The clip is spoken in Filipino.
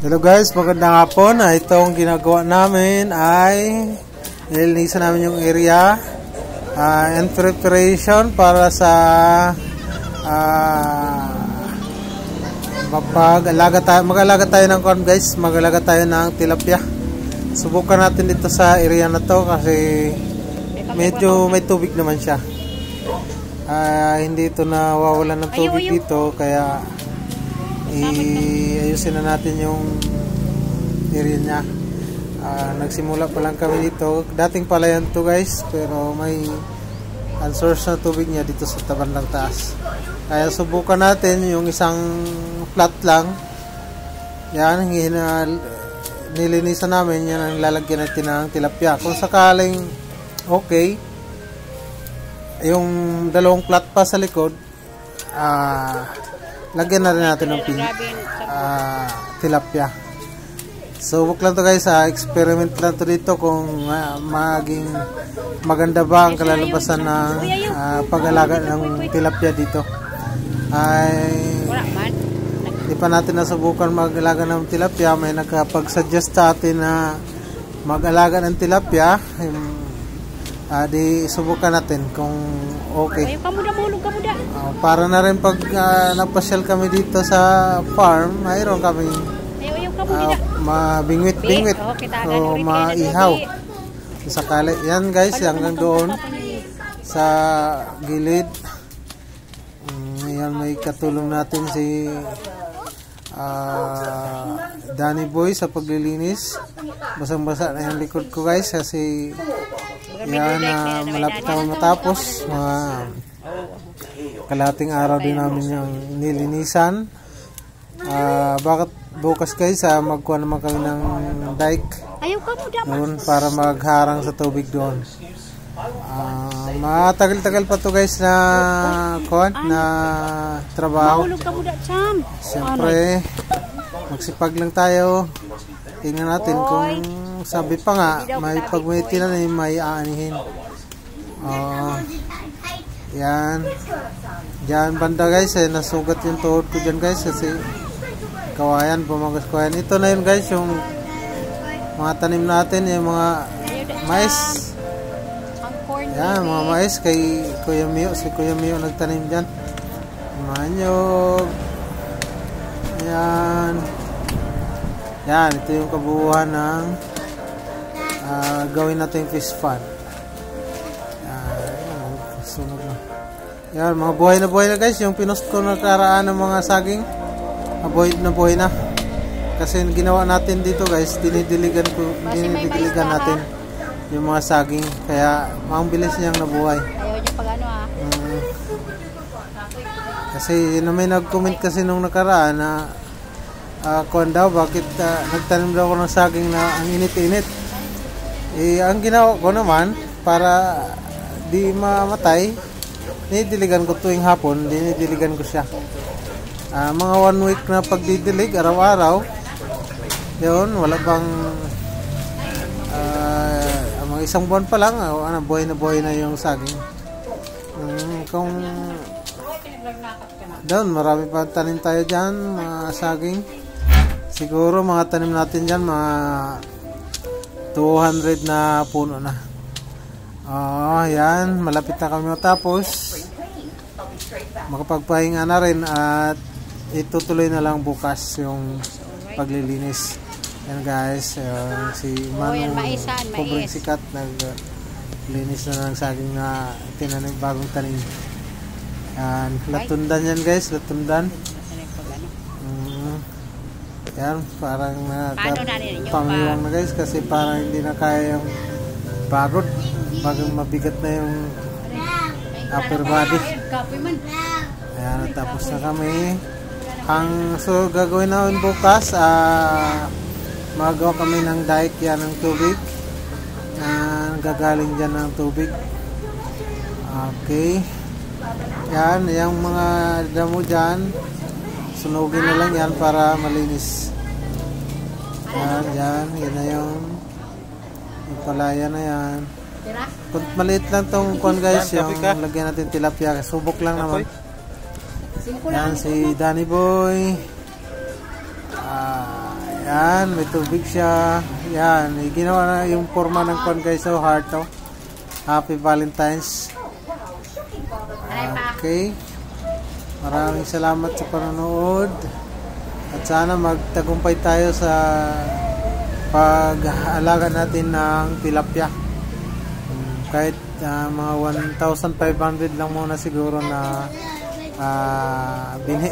Hello guys, magandang hapon. Itong ginagawa namin ay nilinisan namin yung area and preparation para sa mag-alaga tayo ng corn guys. Mag-alaga tayo ng tilapia. Subukan natin dito sa area na to kasi medyo may tubig naman siya. Hindi ito nawawalan ng tubig dito kaya ayusin na natin yung area niya. Nagsimula pa lang kami dito. Dating palayan to guys, pero may source na tubig niya dito sa tabandang taas. Kaya subukan natin yung isang flat lang. Yan, nilinisan namin. Yan ang lalagyan natin ng tilapia. Kung sakaling okay, yung dalawang flat pa sa likod, lagyan na rin natin ng tilapia. Subok lang to guys, experiment lang to dito kung maging maganda ba ang kalalabasan ng pag-alaga ng tilapia dito. Di pa natin nasubukan mag-alaga ng tilapia. May nagpag-suggest sa atin na mag-alaga ng tilapia. Di subukan natin kung okay. Para na rin pag napasyal kami dito sa farm, mayroon kami mabingwit-bingwit o maihaw sakali. Yan guys, hanggang doon sa gilid. Yan, may katulong natin si Danny Boy sa paglilinis. Basang-basa na yung likod ko guys kasi yan, malapit na matapos. Kalahating araw din namin yung nilinisan. Bakit bukas guys, magkuha naman kami ng dike doon para magharang sa tubig doon. Matagal-tagal pa to guys na trabaho. Siyempre magsipag lang tayo. Tingnan natin kung sabi pa nga may pagmuti na may aanihin. Yan. Diyan banda guys, nasugat yung tuhod ko dyan guys kasi kawayan, pumagas kawayan. Ito na yun guys, yung mga tanim natin, yung mga mais. Yan, mga mais kay Kuya Mio. Si Kuya Mio nagtanim dyan. Manyog. Yan. Yan, ito yung kabuuan ng gawin natin yung fish pond. Yan, sunog na. Yan, mga buhay na guys. Yung pinost ko nakaraan ng mga saging, buhay na. Kasi ginawa natin dito guys, dinidiligan natin yung mga saging. Kaya, ang bilis niyang nabuhay. Ayaw niya pag ano Kasi may nag-comment kasi nung nakaraan na kuwan daw, bakit nagtanim daw ako ng saging na ang init-init. Ang ginawa ko naman para di mamatay, dinidiligan ko tuwing hapon, dinidiligan ko siya. Mga 1 week na pagdidilig, araw-araw, yun, wala bang mga isang buwan pa lang, buhay na yung saging. Kung doon, marami pa tanim tayo dyan, mga saging. Siguro mga tanim natin dyan, mga 200 na puno na. Yan, malapit na kami matapos. Makapagpahinga na rin at itutuloy na lang bukas yung paglilinis. Yan guys, si Manong Pobreng Sikat naglinis na ng saging na tinanim, bagong tanim. Yan, latundan yan guys, latundan. Yan, parang pamiwang na guys kasi parang hindi na kaya yung pagod. Bagang mabigat na yung upper body. Ayan, tapos na kami. So gagawin namin bukas, magawa kami ng dike yan ng tubig. Gagaling dyan ng tubig. Okay. Yan, yung mga damo dyan, sunugin na lang yan para malinis. Yan na yung palaya na yan. Kung maliit lang tong kuwan guys, yung lagyan natin tilapia, subok lang naman. Yan si Danny Boy. Yan, may tubig siya. Yan, ginawa na yung forma ng kwan guys. So, heart to. Happy Valentine's. Okay. Maraming salamat sa panonood. At sana magtagumpay tayo sa pag-aalaga natin ng tilapia. Kahit mga 1,500 lang muna siguro na binhi.